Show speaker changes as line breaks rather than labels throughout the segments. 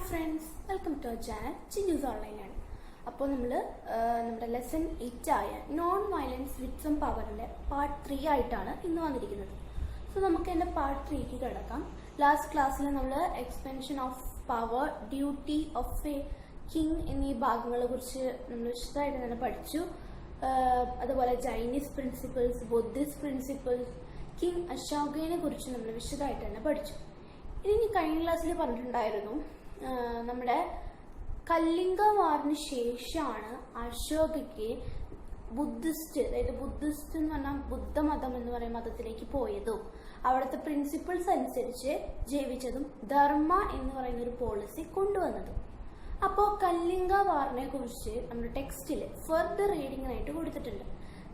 Friends, welcome to our channel Chinnus ഓൺലൈനാണ്. അപ്പോൾ നമ്മൾ നമ്മുടെ ലെസൺ 8 ആയ നോൺ വയലൻസ് വിത്ത് സം പവറിൻ്റെ പാർട്ട് 3 ആയിട്ടാണ് ഇന്ന് വന്നിരിക്കുന്നത്. സോ നമുക്ക് എൻ്റെ പാർട്ട് 3ക്ക് കിടക്കാം. ലാസ്റ്റ് ക്ലാസ്സിൽ നമ്മൾ expansion of power, duty of a king എന്നീ ഭാഗങ്ങളെ കുറിച്ച് നമ്മൾ വിശദമായിട്ട് തന്നെ പഠിച്ചു. അതുപോലെ Chinese principles, Buddhist principles, king അശോകനെ കുറിച്ച് നമ്മൾ വിശദമായിട്ട് തന്നെ പഠിച്ചു. ഇനി കഴിഞ്ഞ ക്ലാസ്സിൽ പറഞ്ഞിട്ടുണ്ടായിരുന്നു, നമ്മുടെ കലിംഗ വാറിന് ശേഷമാണ് അശോകയ്ക്ക് ബുദ്ധിസ്റ്റ്, അതായത് ബുദ്ധിസ്റ്റ് എന്ന് പറഞ്ഞാൽ ബുദ്ധമതം എന്ന് പറയുന്ന മതത്തിലേക്ക് പോയതും അവിടുത്തെ പ്രിൻസിപ്പിൾസ് അനുസരിച്ച് ജീവിച്ചതും ധർമ്മ എന്ന് പറയുന്ന ഒരു പോളിസി കൊണ്ടുവന്നതും. അപ്പോൾ കലിംഗ വാറിനെ കുറിച്ച് നമ്മുടെ ടെക്സ്റ്റിൽ ഫർദർ റീഡിങ്ങിനായിട്ട് കൊടുത്തിട്ടുണ്ട്.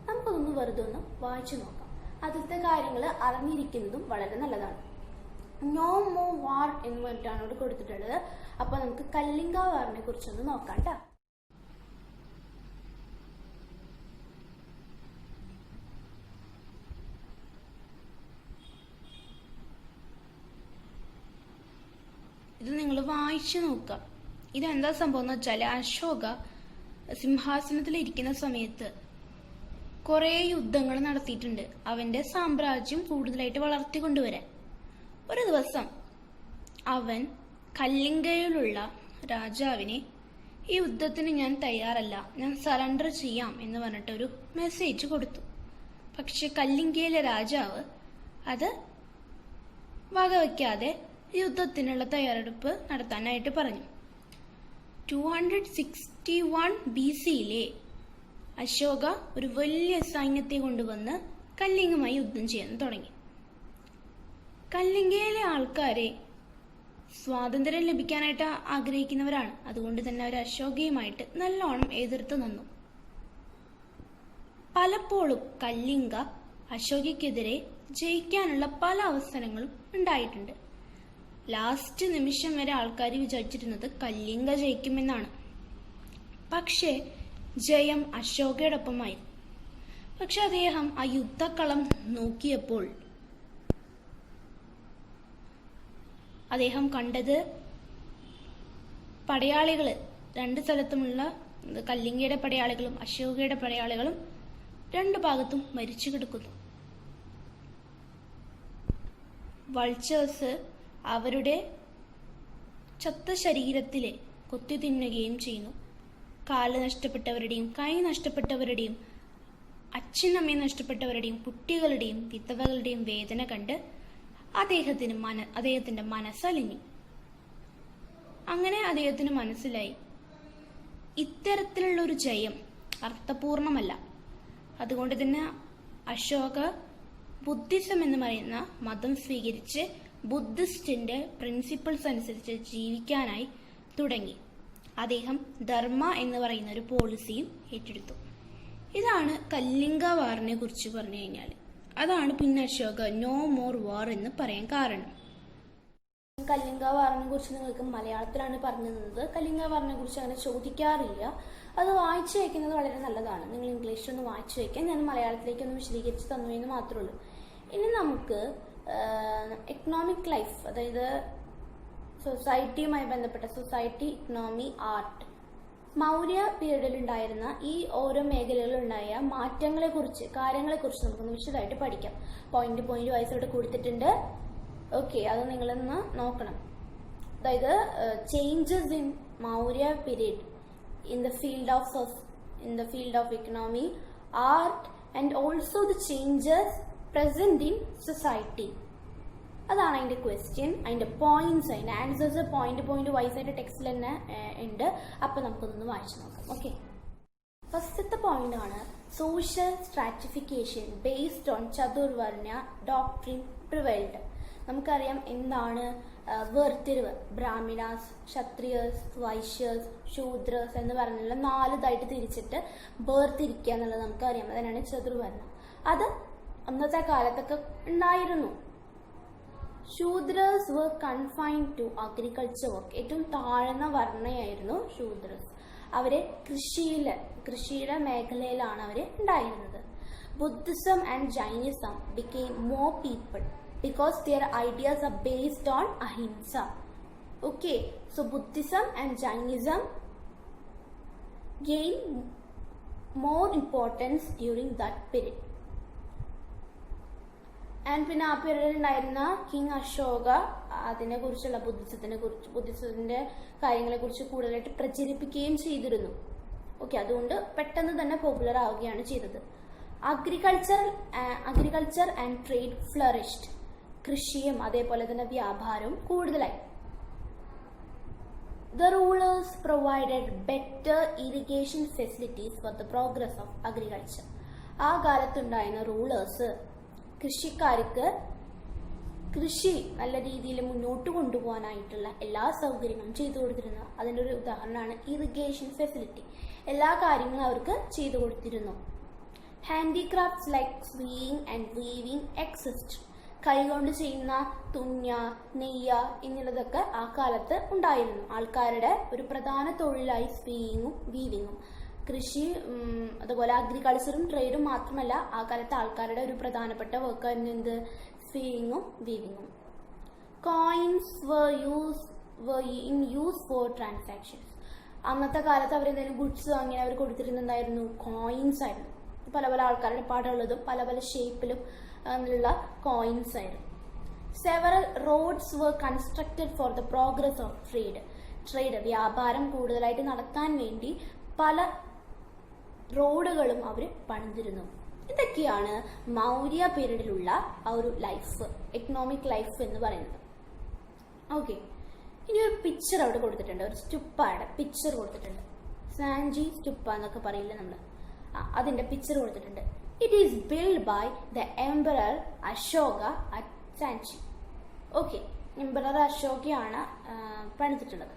നമുക്കതൊന്ന് വെറുതെ ഒന്ന് വായിച്ചു നോക്കാം. അതിലത്തെ കാര്യങ്ങൾ അറിഞ്ഞിരിക്കുന്നതും വളരെ നല്ലതാണ്. നോ മോർ വാർ എന്ന് പറഞ്ഞിട്ടാണ് ഇവിടെ കൊടുത്തിട്ടുള്ളത്. അപ്പൊ നമുക്ക് കലിംഗ വാറിനെ കുറിച്ചൊന്ന് നോക്കാം ട്ടാ. ഇത് നിങ്ങൾ വായിച്ചു നോക്കാം. ഇതെന്താ സംഭവം എന്ന് വെച്ചാൽ, അശോക സിംഹാസനത്തിൽ ഇരിക്കുന്ന സമയത്ത് കുറെ യുദ്ധങ്ങൾ നടത്തിയിട്ടുണ്ട്, അവന്റെ സാമ്രാജ്യം കൂടുതലായിട്ട് വളർത്തിക്കൊണ്ടുവരാൻ. ഒരു ദിവസം അവൻ കലിംഗയിലുള്ള രാജാവിനെ ഈ യുദ്ധത്തിന് ഞാൻ തയ്യാറല്ല, ഞാൻ സറണ്ടർ ചെയ്യാം എന്ന് പറഞ്ഞിട്ടൊരു മെസ്സേജ് കൊടുത്തു. പക്ഷെ കലിംഗയിലെ രാജാവ് അത് വകവയ്ക്കാതെ യുദ്ധത്തിനുള്ള തയ്യാറെടുപ്പ് നടത്താനായിട്ട് പറഞ്ഞു. 261 BCയിലെ അശോക ഒരു വലിയ സൈന്യത്തെ കൊണ്ടുവന്ന് കലിംഗയുമായി യുദ്ധം ചെയ്യാൻ തുടങ്ങി. കലിംഗയിലെ ആൾക്കാരെ സ്വാതന്ത്ര്യം ലഭിക്കാനായിട്ട് ആഗ്രഹിക്കുന്നവരാണ്. അതുകൊണ്ട് തന്നെ അവർ അശോകയുമായിട്ട് നല്ലോണം എതിർത്ത് നിന്നു. പലപ്പോഴും കലിംഗ അശോകയ്ക്കെതിരെ ജയിക്കാനുള്ള പല അവസരങ്ങളും ഉണ്ടായിട്ടുണ്ട്. ലാസ്റ്റ് നിമിഷം വരെ ആൾക്കാർ വിചാരിച്ചിരുന്നത് കലിംഗ ജയിക്കുമെന്നാണ്. പക്ഷേ ജയം അശോകയോടൊപ്പമായി. പക്ഷെ അദ്ദേഹം ആ യുദ്ധക്കളം നോക്കിയപ്പോൾ അദ്ദേഹം കണ്ടത് പടയാളികള് രണ്ട് സ്ഥലത്തുമുള്ള കലിംഗയുടെ പടയാളികളും അശോകയുടെ പടയാളികളും രണ്ടു ഭാഗത്തും മരിച്ചു കിടക്കുന്നു. വൾച്ചേഴ്സ് അവരുടെ ചത്ത ശരീരത്തിലെ കൊത്തി തിന്നുകയും ചെയ്യുന്നു. കാല് നഷ്ടപ്പെട്ടവരുടെയും കൈ നഷ്ടപ്പെട്ടവരുടെയും അച്ഛനമ്മയെ നഷ്ടപ്പെട്ടവരുടെയും കുട്ടികളുടെയും വിധവകളുടെയും വേദന കണ്ട് അദ്ദേഹത്തിന്റെ മനസ്സലിഞ്ഞു. അങ്ങനെ അദ്ദേഹത്തിന് മനസ്സിലായി, ഇത്തരത്തിലുള്ള ഒരു ജയം അർത്ഥപൂർണമല്ല. അതുകൊണ്ട് തന്നെ അശോക ബുദ്ധിസം എന്ന് പറയുന്ന മതം സ്വീകരിച്ച് ബുദ്ധിസ്റ്റിന്റെ പ്രിൻസിപ്പിൾസ് അനുസരിച്ച് ജീവിക്കാനായി തുടങ്ങി. അദ്ദേഹം ധർമ്മ എന്ന് പറയുന്ന ഒരു പോളിസിയും ഏറ്റെടുത്തു. ഇതാണ് കലിംഗ വാറിനെ കുറിച്ച് പറഞ്ഞു കഴിഞ്ഞാൽ. അതാണ് പിന്നെ അശോക നോ മോർ വാർ എന്ന് പറയാൻ കാരണം. കലിംഗ വാറിനെ കുറിച്ച് നിങ്ങൾക്ക് മലയാളത്തിലാണ് പറഞ്ഞു തന്നത്. കലിംഗ വാറിനെ കുറിച്ച് അങ്ങനെ ചോദിക്കാറില്ല. അത് വായിച്ചു വയ്ക്കുന്നത് വളരെ നല്ലതാണ്. നിങ്ങൾ ഇംഗ്ലീഷിലൊന്ന് വായിച്ചു വയ്ക്കാൻ, ഞാൻ മലയാളത്തിലേക്ക് ഒന്ന് വിശദീകരിച്ച് തന്നു എന്ന് മാത്രമേ ഉള്ളൂ. ഇനി നമുക്ക് എക്കണോമിക് ലൈഫ്, അതായത് സൊസൈറ്റിയുമായി ബന്ധപ്പെട്ട സൊസൈറ്റി, ഇക്കണോമി, ആർട്ട്, മൗര്യ പീരീഡിൽ ഉണ്ടായിരുന്ന ഈ ഓരോ മേഖലകളിലുണ്ടായ മാറ്റങ്ങളെ കുറിച്ച്, കാര്യങ്ങളെ കുറിച്ച് നമുക്കൊന്ന് വിശദമായിട്ട് പഠിക്കാം. പോയിന്റ് വൈസ് ഇവിടെ കൊടുത്തിട്ടുണ്ട്. ഓക്കെ, അത് നിങ്ങളൊന്ന് നോക്കണം. അതായത് changes in Maurya period in the field of economy, art and also the changes present in society. അതാണ് അതിന്റെ ക്വസ്റ്റ്യൻ. അതിന്റെ പോയിന്റ്സ്, അതിന്റെ ആൻസേഴ്സ് പോയിന്റ് വൈസ് ആയിട്ട് ടെക്സ്റ്റിൽ തന്നെ ഉണ്ട്. അപ്പൊ നമുക്കൊന്ന് വായിച്ചു നോക്കാം. ഓക്കെ, ഫസ്റ്റത്തെ പോയിന്റ് ആണ് social stratification based on ചതുർവർണ്ണ doctrine prevailed. നമുക്കറിയാം എന്താണ് വേർതിരിവ്. ബ്രാഹ്മിണാസ്, ക്ഷത്രിയേഴ്സ്, വൈശ്യേഴ്സ്, ശൂദ്രേഴ്സ് എന്ന് പറഞ്ഞുള്ള 4 ഇതായിട്ട് തിരിച്ചിട്ട് വേർതിരിക്കുക എന്നുള്ളത് നമുക്കറിയാം. അതിനാണ് ചതുർവർണ്ണ. അത് അന്നത്തെ കാലത്തൊക്കെ ഉണ്ടായിരുന്നു. ശൂദ്രേഴ്സ് were confined to agriculture work. ഏറ്റവും താഴ്ന്ന വർണ്ണയായിരുന്നു ശൂദ്രേഴ്സ്. അവര് കൃഷിയുടെ മേഖലയിലാണ് അവര് ഉണ്ടായിരുന്നത്. Buddhism and Jainism became more people because their ideas are based on ahimsa. Okay, so Buddhism and Jainism gain more importance during that period. And പിന്നെ ആ പീരീഡിൽ ഉണ്ടായിരുന്ന കിങ് അശോക അതിനെ കുറിച്ചുള്ള ബുദ്ധിസത്തിന്റെ കാര്യങ്ങളെ കുറിച്ച് കൂടുതലായിട്ട് പ്രചരിപ്പിക്കുകയും ചെയ്തിരുന്നു. ഓക്കെ, അതുകൊണ്ട് പെട്ടെന്ന് തന്നെ പോപ്പുലർ ആവുകയാണ് ചെയ്തത്. Agriculture and trade flourished. കൃഷിയും അതേപോലെ തന്നെ വ്യാപാരവും കൂടുതലായി. The rulers provided better irrigation facilities for the progress of agriculture. ആ കാലത്തുണ്ടായിരുന്ന റൂളേഴ്സ് കൃഷിക്കാർക്ക് കൃഷി നല്ല രീതിയിൽ മുന്നോട്ട് കൊണ്ടുപോകാനായിട്ടുള്ള എല്ലാ സൗകര്യങ്ങളും ചെയ്തു കൊടുത്തിരുന്നു. അതിൻ്റെ ഒരു ഉദാഹരണമാണ് ഇറിഗേഷൻ ഫെസിലിറ്റി. എല്ലാ കാര്യങ്ങളും അവർക്ക് ചെയ്തു കൊടുത്തിരുന്നു. Handicrafts like sewing and weaving exist. കൈകൊണ്ട് ചെയ്യുന്ന തുന്ന, നെയ്യ എന്നുള്ളതൊക്കെ ആ കാലത്ത് ഉണ്ടായിരുന്നു. ആൾക്കാരുടെ ഒരു പ്രധാന തൊഴിലായി സ്വീയിങ്ങും വീവിങ്ങും. കൃഷി അതുപോലെ അഗ്രികൾച്ചറും ട്രേഡും മാത്രമല്ല ആ കാലത്ത് ആൾക്കാരുടെ ഒരു പ്രധാനപ്പെട്ട വർക്ക് ആയിരുന്നു എന്ത്? സ്വീയിങ്ങും വീവിങ്ങും. Coins were in use for transactions. അന്നത്തെ കാലത്ത് അവരെന്തെങ്കിലും ഗുഡ്സ് വാങ്ങിയാൽ അവർ കൊടുത്തിരുന്നുണ്ടായിരുന്നു കോയിൻസ് ആയിരുന്നു. പല പല ആൾക്കാരുടെ പാടുള്ളതും പല പല ഷേപ്പിലും ഉള്ള കോയിൻസ് ആയിരുന്നു. Several roads were constructed for the progress of trade. വ്യാപാരം കൂടുതലായിട്ട് നടത്താൻ വേണ്ടി പല റോഡുകളും അവർ പണിതിരുന്നു. ഇതൊക്കെയാണ് മൗര്യ പീരീഡിലുള്ള ആ ഒരു ലൈഫ്, എക്കണോമിക് ലൈഫ് എന്ന് പറയുന്നത്. ഓക്കെ, ഇനി ഒരു പിക്ചർ അവിടെ കൊടുത്തിട്ടുണ്ട്. ഒരു സ്റ്റുപ്പയുടെ പിക്ചർ കൊടുത്തിട്ടുണ്ട്. സാഞ്ചി സ്റ്റുപ്പ എന്നൊക്കെ പറയില്ല നമ്മൾ, അതിന്റെ പിക്ചർ കൊടുത്തിട്ടുണ്ട്. It is build by the emperor Ashoka at Sanchi. Okay, emperor അശോകയാണ് പണിതിട്ടുള്ളത്.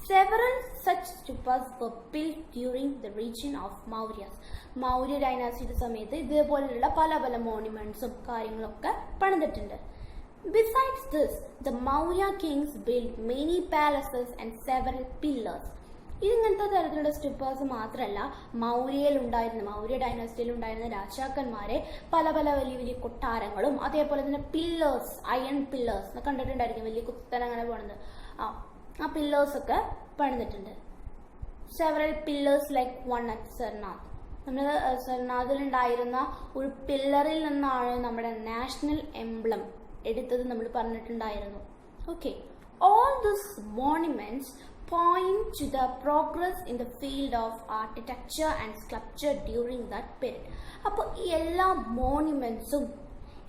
Several such stupas were built during the region of Mauryas. Maurya ഡൈനാസിയുടെ സമയത്ത് ഇതേപോലെയുള്ള പല പല മോണുമെന്റ്സും കാര്യങ്ങളൊക്കെ പണിതിട്ടുണ്ട്. Besides this, the Maurya kings built many palaces and several pillars. ഇങ്ങനത്തെ തരത്തിലുള്ള സ്റ്റുപ്പാസ് മാത്രമല്ല, മൗര്യ ഡൈനാസിറ്റിയിൽ ഉണ്ടായിരുന്ന രാജാക്കന്മാരെ പല പല വലിയ വലിയ കൊട്ടാരങ്ങളും അതേപോലെ തന്നെ പില്ലേഴ്സ്, അയൺ പില്ലേഴ്സ് കണ്ടിട്ടുണ്ടായിരിക്കും, വലിയ കുത്തൻ അങ്ങനെ പോണത്. ആ പില്ലേഴ്സ് ഒക്കെ പണിതിട്ടുണ്ട്. Several pillars like one at Sarnath. നമ്മൾ സർനാഥിൽ ഉണ്ടായിരുന്ന ഒരു പില്ലറിൽ നിന്നാണ് നമ്മുടെ നാഷണൽ എംബ്ലം എടുത്തത് നമ്മൾ പറഞ്ഞിട്ടുണ്ടായിരുന്നു. Okay, all this monuments point to the progress in the field of architecture and sculpture during that period. അപ്പോൾ ഈ എല്ലാ മോണുമെന്റ്സും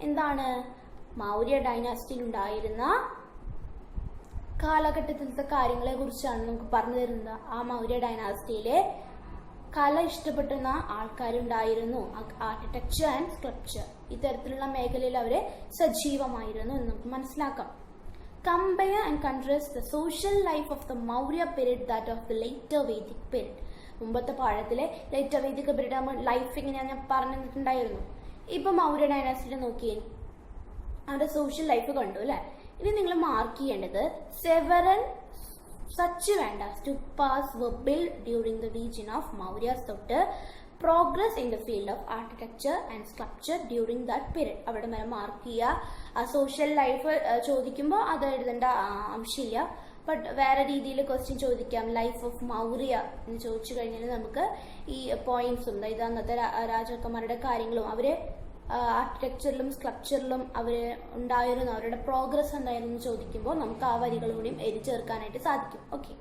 എന്താണ്? മൗര്യ ഡൈനാസ്റ്റിയിൽ ഉണ്ടായിരുന്ന കാലഘട്ടത്തിലത്തെ കാര്യങ്ങളെ കുറിച്ചാണ് നമുക്ക് പറഞ്ഞു തരുന്നത്. ആ മൗര്യ ഡൈനാസ്റ്റിയിലെ കല ഇഷ്ടപ്പെടുന്ന ആൾക്കാരുണ്ടായിരുന്നു. ആർക്കിടെക്ചർ ആൻഡ് സ്കൾപ്ചർ ഇത്തരത്തിലുള്ള മേഖലയിൽ അവരെ സജീവമായിരുന്നു എന്ന് നമുക്ക് മനസ്സിലാക്കാം. Compare and contrast the social life of the Maurya period that of the later Vedic period. മുമ്പത്തെ പാഠത്തിലെ ലേറ്റർ വേദിക് പീരീഡ് നമ്മൾ ലൈഫ് ഇങ്ങനെ ഞാൻ പറഞ്ഞിട്ടുണ്ടായിരുന്നു. ഇപ്പൊ മൗര്യ ഡൈനാസ്റ്റിയിൽ നോക്കിയേ, അവരുടെ സോഷ്യൽ ലൈഫ് കണ്ടു അല്ലെ. ഇനി നിങ്ങൾ മാർക്ക് ചെയ്യേണ്ടത് സെവറൽ സച്ച് വേണ്ട സ്റ്റുപ്പാസ് were built during the region of Maurya തൊട്ട് progress in the field of architecture and sculpture during that period. അവിടെ വരെ മാർക്ക് ചെയ്യുക. ആ സോഷ്യൽ ലൈഫ് ചോദിക്കുമ്പോൾ അത് എഴുതേണ്ട ആവശ്യമില്ല. ബട്ട് വേറെ രീതിയിൽ ക്വസ്റ്റ്യൻ ചോദിക്കാം. ലൈഫ് ഓഫ് മൗര്യ എന്ന് ചോദിച്ചു കഴിഞ്ഞാൽ നമുക്ക് ഈ പോയിന്റ്സും, അതായത് അന്നത്തെ രാജാക്കന്മാരുടെ കാര്യങ്ങളും അവര് ആർക്കിടെക്ചറിലും സ്കൾപ്ചറിലും അവര് ഉണ്ടായിരുന്നു, അവരുടെ പ്രോഗ്രസ് എന്തായിരുന്നു ചോദിക്കുമ്പോൾ നമുക്ക് ആ വരികൾ കൂടിയും എഴുതി ചേർക്കാനായിട്ട് സാധിക്കും. Okay,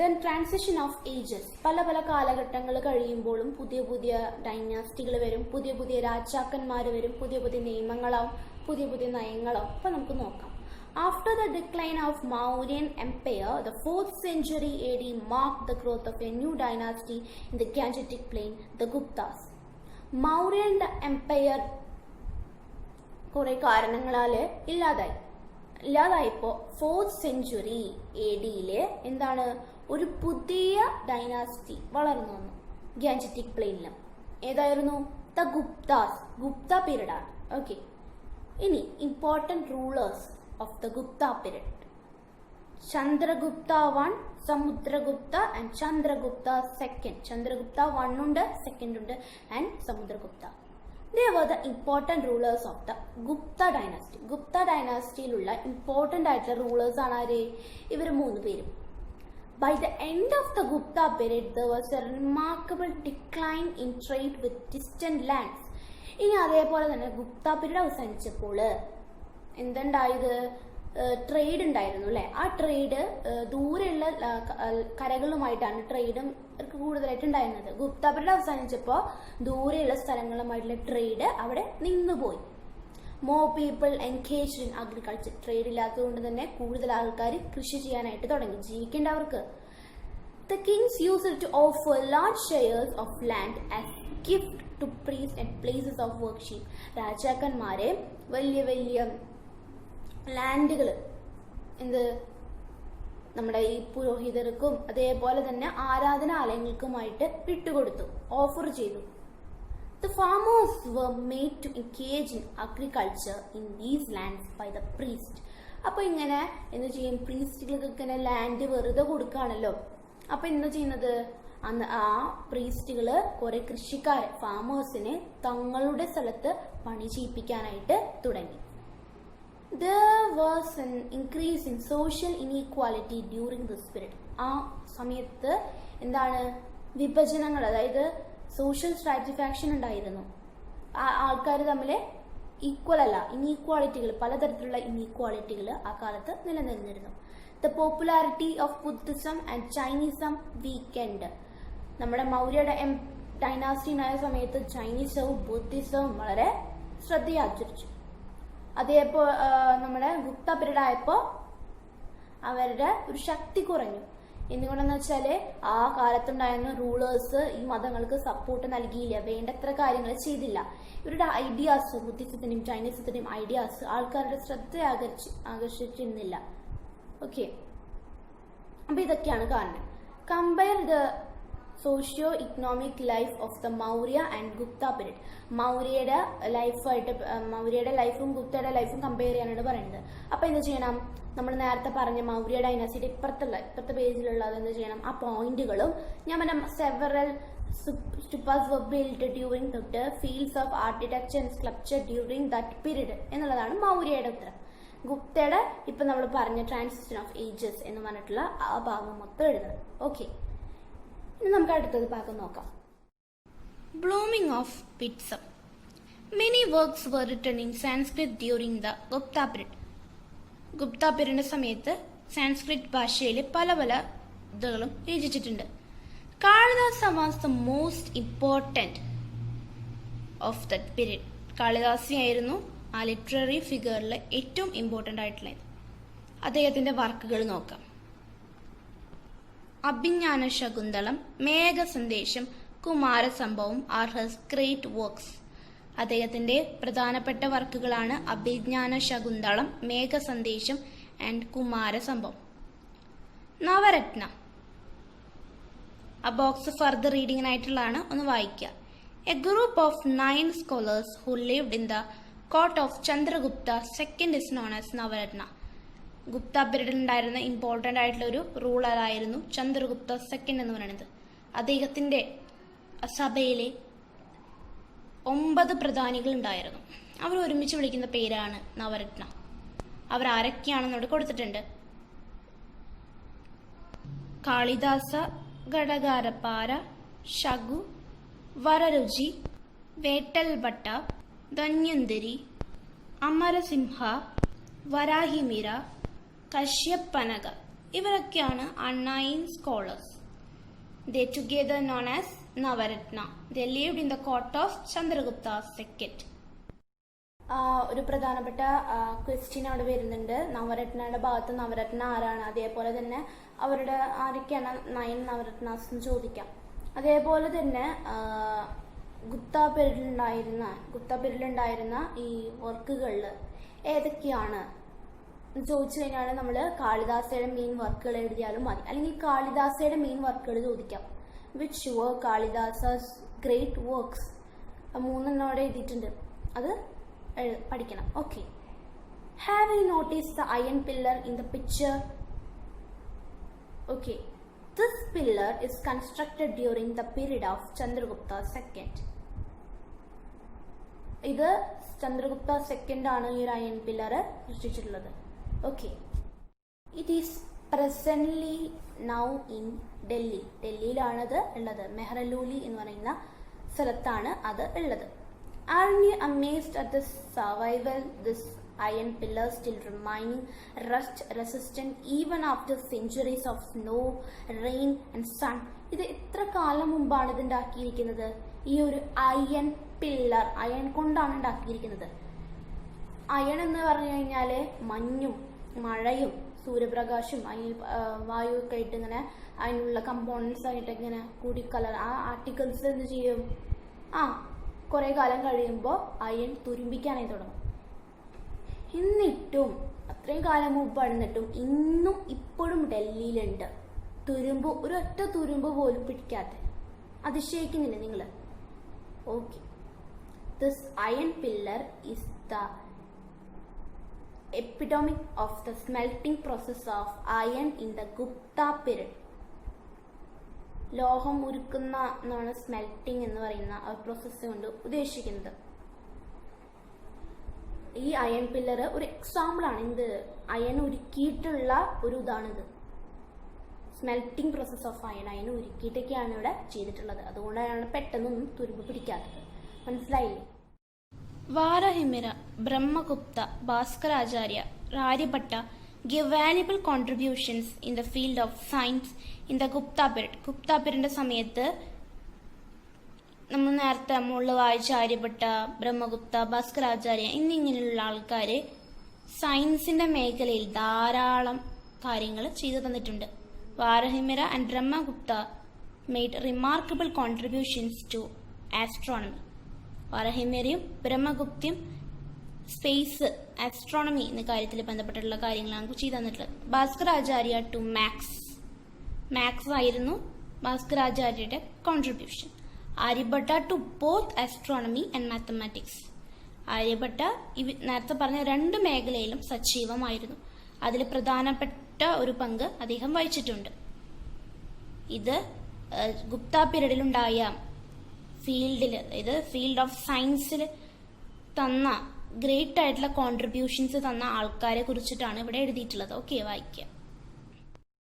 then transition of ages. പല പല കാലഘട്ടങ്ങൾ കഴിയുമ്പോഴും പുതിയ പുതിയ ഡൈനാസ്റ്റികൾ വരും, പുതിയ പുതിയ രാജാക്കന്മാർ വരും, പുതിയ പുതിയ നിയമങ്ങളാവും, പുതിയ പുതിയ നയങ്ങളാവും. അപ്പൊ നമുക്ക് നോക്കാം. After the decline of Mauryan Empire, the 4th century AD marked the growth of a new dynasty in the Gangetic Plain, the Guptas. Mauryan Empire കുറെ കാരണങ്ങളാല് ഇല്ലാതായപ്പോ 4th century AD എന്താണ്, ഒരു പുതിയ ഡൈനാസ്റ്റി വളർന്നു വന്നു ഗാൻജറ്റിക് പ്ലെയിനിലും. ഏതായിരുന്നു? ദ ഗുപ്താസ്. ഗുപ്ത പീരീഡ് ആണ്. Okay, ഇനി important rulers of the Gupta period. Chandragupta 1, Samudragupta and Chandragupta 2. Chandragupta 1 ഉണ്ട്, 2 ഉണ്ട്, and Samudragupta. They were the important rulers of the Gupta dynasty. Gupta ഡൈനാസ്റ്റിയിലുള്ള ഇമ്പോർട്ടൻ്റ് ആയിട്ടുള്ള റൂളേഴ്സ് ആണ് ആര്? ഇവർ 3 പേരും. By the end of the Gupta period, there was a remarkable decline in trade with distant lands. ഇനി അതേപോലെ തന്നെ ഗുപ്ത പീരീഡ് അവസാനിച്ചപ്പോൾ എന്തുണ്ടായത്? ട്രേഡ് ഉണ്ടായിരുന്നു അല്ലെ. ആ ട്രേഡ് ദൂരെയുള്ള കരകളുമായിട്ടാണ് ട്രേഡും കൂടുതലായിട്ട് ഉണ്ടായിരുന്നത്. ഗുപ്ത പീരീഡ് അവസാനിച്ചപ്പോൾ ദൂരെയുള്ള സ്ഥലങ്ങളുമായിട്ടുള്ള ട്രേഡ് അവിടെ നിന്നുപോയി. More people engaged in agriculture. Trade ഇല്ലാത്തതുകൊണ്ട് തന്നെ കൂടുതൽ ആൾക്കാർ കൃഷി ചെയ്യാനായിട്ട് തുടങ്ങി, ജീവിക്കേണ്ട അവർക്ക്. The kings used to offer large shares of land as gift to priests and places of worship. രാജാക്കന്മാരെ വലിയ വലിയ ലാൻഡുകൾ നമ്മുടെ ഈ പുരോഹിതർക്കും അതേപോലെ തന്നെ ആരാധനാലയങ്ങൾക്കുമായിട്ട് വിട്ടുകൊടുത്തു, ഓഫർ ചെയ്തു. The farmers were made to engage in agriculture in these lands by the priest. അപ്പൊ ഇങ്ങനെ എന്ത് ചെയ്യും? പ്രീസ്റ്റുകൾക്ക് ഇങ്ങനെ ലാൻഡ് വെറുതെ കൊടുക്കുകയാണല്ലോ. അപ്പൊ എന്താ ചെയ്യുന്നത്? അന്ന് ആ പ്രീസ്റ്റുകള് കുറെ കൃഷിക്കാരെ, ഫാമേഴ്സിനെ തങ്ങളുടെ സ്ഥലത്ത് പണി ചെയ്യിപ്പിക്കാനായിട്ട് തുടങ്ങി. There was an increase in social inequality during this period. ആ സമയത്ത് എന്താണ്? വിഭജനങ്ങൾ, അതായത് സോഷ്യൽ സ്ട്രാറ്റിഫാക്ഷൻ ഉണ്ടായിരുന്നു. ആൾക്കാർ തമ്മിൽ ഈക്വൽ അല്ല, ഇനീക്വാളിറ്റികൾ, പലതരത്തിലുള്ള ഇനീക്വാളിറ്റികൾ ആ കാലത്ത് നിലനിന്നിരുന്നു. The popularity of Buddhism and Jainism weakened. നമ്മുടെ മൗര്യയുടെ ഡൈനാസ്റ്റി ഉണ്ടായ സമയത്ത് ചൈനീസവും ബുദ്ധിസവും വളരെ ശ്രദ്ധയാർജിച്ചു. അതേപ്പോ നമ്മുടെ ഗുപ്ത പീരീഡ് ആയപ്പോൾ അവരുടെ ഒരു ശക്തി കുറഞ്ഞു. എന്തുകൊണ്ടെന്ന് വെച്ചാല് ആ കാലത്തുണ്ടായിരുന്ന റൂളേഴ്സ് ഈ മതങ്ങൾക്ക് സപ്പോർട്ട് നൽകിയില്ല, വേണ്ടത്ര കാര്യങ്ങൾ ചെയ്തില്ല. ഇവരുടെ ഐഡിയാസ്, ബുദ്ധിസത്തിന്റെയും ചൈനീസത്തിന്റെയും ഐഡിയാസ് ആൾക്കാരുടെ ശ്രദ്ധ ആകർഷിച്ചിരുന്നില്ല. ഓക്കെ, അപ്പൊ ഇതൊക്കെയാണ് കാരണം. Compare the socio economic life of the Maurya and Gupta period. മൗര്യയുടെ ലൈഫും ഗുപ്തയുടെ ലൈഫും കമ്പയർ ചെയ്യാനാണ് പറയുന്നത്. അപ്പൊ എന്ത് ചെയ്യണം? നമ്മൾ നേരത്തെ പറഞ്ഞ മൗര്യ ഡൈനാസ്റ്റിയുടെ ഇപ്പുറത്തെ പേജിലുള്ളത് എന്ത് ചെയ്യണം? ആ പോയിന്റുകളും ഞാൻ പറഞ്ഞ several stupas were built during the fields of architecture and sculpture during that period എന്നുള്ളതാണ് മൗര്യയുടെ ഉത്തരം. ഗുപ്തയുടെ ഇപ്പൊ നമ്മൾ പറഞ്ഞ ട്രാൻസിഷൻ ഓഫ് ഏജസ് എന്ന് പറഞ്ഞിട്ടുള്ള ആ ഭാഗം മൊത്തം എഴുതണം. ഓക്കെ, ഇനി നമുക്ക് അടുത്തത് ഭാഗം നോക്കാം. Blooming of Buddhism. Many works were written in Sanskrit during the Gupta period. Gupta പീരീഡിന്റെ സമയത്ത് സാൻസ്ക്രിറ്റ് ഭാഷയിൽ പല ഇതുകളും രചിച്ചിട്ടുണ്ട്. Kalidasa was the most important of that period. കാളിദാസിയായിരുന്നു ആ ലിറ്റററി ഫിഗറിൽ ഏറ്റവും ഇമ്പോർട്ടൻ്റ് ആയിട്ടുള്ളത്. അദ്ദേഹത്തിന്റെ വർക്കുകൾ നോക്കാം. Abhijnana Shakuntalam, Meghasandesham, Kumarasambhavam are his great works. അദ്ദേഹത്തിന്റെ പ്രധാനപ്പെട്ട വർക്കുകളാണ് അഭിജ്ഞാന ശകുന്തളം, മേഘസന്ദേശം ആൻഡ് കുമാരസംഭവം. നവരത്ന, ആ ബോക്സ് ഫർദർ റീഡിങ്ങിനായിട്ടുള്ളതാണ്, ഒന്ന് വായിക്കുക. A group of 9 scholars who lived in the court of Chandragupta II is known as Navaratna. Gupta പീരീഡിൽ ഉണ്ടായിരുന്ന ഇമ്പോർട്ടൻ്റ് ആയിട്ടുള്ള ഒരു റൂളറായിരുന്നു ചന്ദ്രഗുപ്ത II എന്ന് പറയുന്നത്. അദ്ദേഹത്തിന്റെ സഭയിലെ 9 പ്രധാനികൾ ഉണ്ടായിരുന്നു. അവർ ഒരുമിച്ച് വിളിക്കുന്ന പേരാണ് നവരത്ന. അവർ ആരൊക്കെയാണെന്ന് ഇവിടെ കൊടുത്തിട്ടുണ്ട്. കാളിദാസ, ഘടകാരപ്പാര, ശകു, വരരുചി, വേട്ടൽഭട്ട, ധന്വന്തരി, അമരസിംഹ, വരാഹിമിര, കശ്യപ്പനക. ഇവരൊക്കെയാണ് ആ 9 scholars. They together known as Navaratna. They lived in the court of Chandragupta II. ഒരു പ്രധാനപ്പെട്ട ക്വസ്റ്റ്യൻ അവിടെ വരുന്നുണ്ട്. നവരത്നയുടെ ഭാഗത്ത് നവരത്ന ആരാണ്, അതേപോലെ തന്നെ അവരുടെ ആരൊക്കെയാണ് 9 നവരത്നാസ് എന്ന് ചോദിക്കാം. അതേപോലെ തന്നെ ഗുപ്ത പീരീഡിലുണ്ടായിരുന്ന ഈ വർക്കുകളിൽ ഏതൊക്കെയാണ് ചോദിച്ചു കഴിഞ്ഞാൽ നമ്മൾ കാളിദാസയുടെ മെയിൻ വർക്കുകൾ എഴുതിയാലും മതി, അല്ലെങ്കിൽ കാളിദാസയുടെ മെയിൻ വർക്കുകൾ ചോദിക്കാം. Which were Kalidasa's great works. 3 അവിടെ എഴുതിയിട്ടുണ്ട്, അത് പഠിക്കണം. Okay, have you notice the iron pillar in the picture? Okay, this pillar is constructed during the period of Chandragupta II. ഇത് ചന്ദ്രഗുപ്ത സെക്കൻഡ് ആണ് ഈ ഒരു അയൺ പില്ലർ സൃഷ്ടിച്ചിട്ടുള്ളത്. Okay, it is presently now in Delhi. ഡൽഹിയിലാണത് ഉള്ളത്. മെഹ്റലൂലി എന്ന് പറയുന്ന സ്ഥലത്താണ് അത് ഉള്ളത്. Are you amazed at the survival this iron pillar still remaining rust resistant even after centuries of snow, rain and sun? ഇത് എത്ര കാലം മുമ്പാണ് ഇത് ഉണ്ടാക്കിയിരിക്കുന്നത്? ഈ ഒരു അയൺ പില്ലർ അയൺ കൊണ്ടാണ് ഉണ്ടാക്കിയിരിക്കുന്നത്. അയൺ എന്ന് പറഞ്ഞു കഴിഞ്ഞാല് മഞ്ഞും മഴയും സൂര്യപ്രകാശം വായു ഒക്കെ ആയിട്ട് ഇങ്ങനെ അതിനുള്ള കമ്പോണൻസ് ആയിട്ട് ഇങ്ങനെ കൂടിക്കലർ ആ ആർട്ടിക്കിൾസ് എന്ത് ചെയ്യും? കുറെ കാലം കഴിയുമ്പോൾ അയൺ തുരുമ്പിക്കാനായി തുടങ്ങും. എന്നിട്ടും അത്രയും കാലം മുമ്പായിരുന്നിട്ടും ഇന്നും ഇപ്പോഴും ഡൽഹിയിലുണ്ട് തുരുമ്പ്, ഒരൊറ്റ തുരുമ്പ് പോലും പിടിക്കാത്ത. അതിശയിക്കുന്നില്ല നിങ്ങൾ? Okay, this iron pillar is the epitome of the smelting process of iron in the Gupta period. ലോഹം ഉരുക്കുന്ന എന്നാണ് സ്മെൽറ്റിംഗ് എന്ന് പറയുന്ന ആ പ്രോസസ്സ് കൊണ്ട് ഉദ്ദേശിക്കുന്നത്. ഈ അയൺ പില്ലർ ഒരു എക്സാമ്പിൾ ആണ്. ഇത് അയൺ ഉരുക്കിയിട്ടുള്ള ഒരു ഇതാണിത്. സ്മെൽറ്റിംഗ് പ്രോസസ് ഓഫ് അയൺ ഉരുക്കിയിട്ടൊക്കെയാണ് ഇവിടെ ചെയ്തിട്ടുള്ളത്. അതുകൊണ്ടാണ് പെട്ടെന്നൊന്നും തുരുമ്പ് പിടിക്കാത്തത്. മനസ്സിലായില്ലേ? Varahimira, Brahmagupta, Bhaskaracharya, Aryabhatta gave valuable contributions in the field of science in the Gupta period. Gupta period സമയത്ത് നമ്മൾ നേരത്തെ മുകളിൽ വായിച്ച ആര്യഭട്ട, ബ്രഹ്മഗുപ്ത, ഭാസ്കരാചാര്യ എന്നിങ്ങനെയുള്ള ആൾക്കാർ സയൻസിന്റെ മേഖലയിൽ ധാരാളം കാര്യങ്ങൾ ചെയ്തു തന്നിട്ടുണ്ട്. Varahimira and Brahmagupta made remarkable contributions to astronomy. വാരഹിമേരയും ബ്രഹ്മഗുപ്തയും സ്പേസ്, ആസ്ട്രോണമി എന്ന കാര്യത്തിൽ ബന്ധപ്പെട്ടിട്ടുള്ള കാര്യങ്ങളാണ് ചെയ്തു തന്നിട്ടുള്ളത്. ഭാസ്കരാചാര്യ ടു മാത്സ് ആയിരുന്നു ഭാസ്കരാചാര്യയുടെ contribution. Aryabhata to both astronomy and mathematics. Aryabhata നേരത്തെ പറഞ്ഞ രണ്ട് മേഖലയിലും സജീവമായിരുന്നു. അതിൽ പ്രധാനപ്പെട്ട ഒരു പങ്ക് അദ്ദേഹം വഹിച്ചിട്ടുണ്ട്. ഇത് ഗുപ്ത പീരീഡിലുണ്ടായ ഫീൽഡ് ഓഫ് സയൻസിൽ തന്ന ഗ്രേറ്റ് ആയിട്ടുള്ള കോൺട്രിബ്യൂഷൻസ് തന്ന ആൾക്കാരെ കുറിച്ചിട്ടാണ് ഇവിടെ എഴുതിയിട്ടുള്ളത്. ഓക്കെ, വായിക്കാം.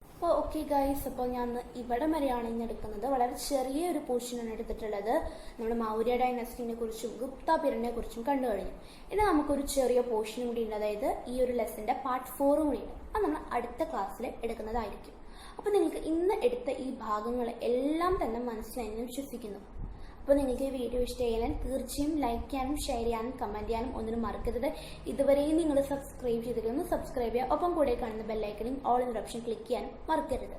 അപ്പോൾ ഓക്കെ ഗൈസ്, അപ്പോൾ ഞാൻ ഇവിടെ വരെയാണ് ഇന്ന് എടുക്കുന്നത്. വളരെ ചെറിയൊരു പോർഷനാണ് എടുത്തിട്ടുള്ളത്. നമ്മൾ മൗര്യ ഡൈനസ്റ്റിനെ കുറിച്ചും ഗുപ്ത പീരീഡിനെ കുറിച്ചും കണ്ടു കഴിഞ്ഞു. ഇനി നമുക്കൊരു ചെറിയ പോർഷൻ കൂടി ഉണ്ട്. അതായത് ഈ ഒരു ലെസന്റെ പാർട്ട് 4 കൂടി ഉണ്ട്. അത് നമ്മൾ അടുത്ത ക്ലാസ്സിൽ എടുക്കുന്നതായിരിക്കും. അപ്പോൾ നിങ്ങൾക്ക് ഇന്ന് എടുത്ത ഈ ഭാഗങ്ങൾ എല്ലാം തന്നെ മനസ്സിലായെന്ന് വിശ്വസിക്കുന്നു. അപ്പോൾ നിങ്ങൾക്ക് ഈ വീഡിയോ ഇഷ്ടമായാൽ തീർച്ചയായും ലൈക്ക് ചെയ്യാനും ഷെയർ ചെയ്യാനും കമന്റ് ചെയ്യാനും ഒന്നിനും മറക്കരുത്. ഇതുവരെയും നിങ്ങൾ സബ്സ്ക്രൈബ് ചെയ്തിട്ടൊന്ന് സബ്സ്ക്രൈബ് ചെയ്യുക. ഒപ്പം കൂടെ കാണുന്ന ബെല്ലൈക്കനും ഓൾ എന്ന ഓപ്ഷൻ ക്ലിക്ക് ചെയ്യാനും മറക്കരുത്.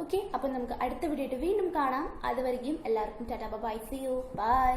ഓക്കെ, അപ്പോൾ നമുക്ക് അടുത്ത വീഡിയോ വീണ്ടും കാണാം. അതുവരെയും എല്ലാവർക്കും tata bye, see you, by.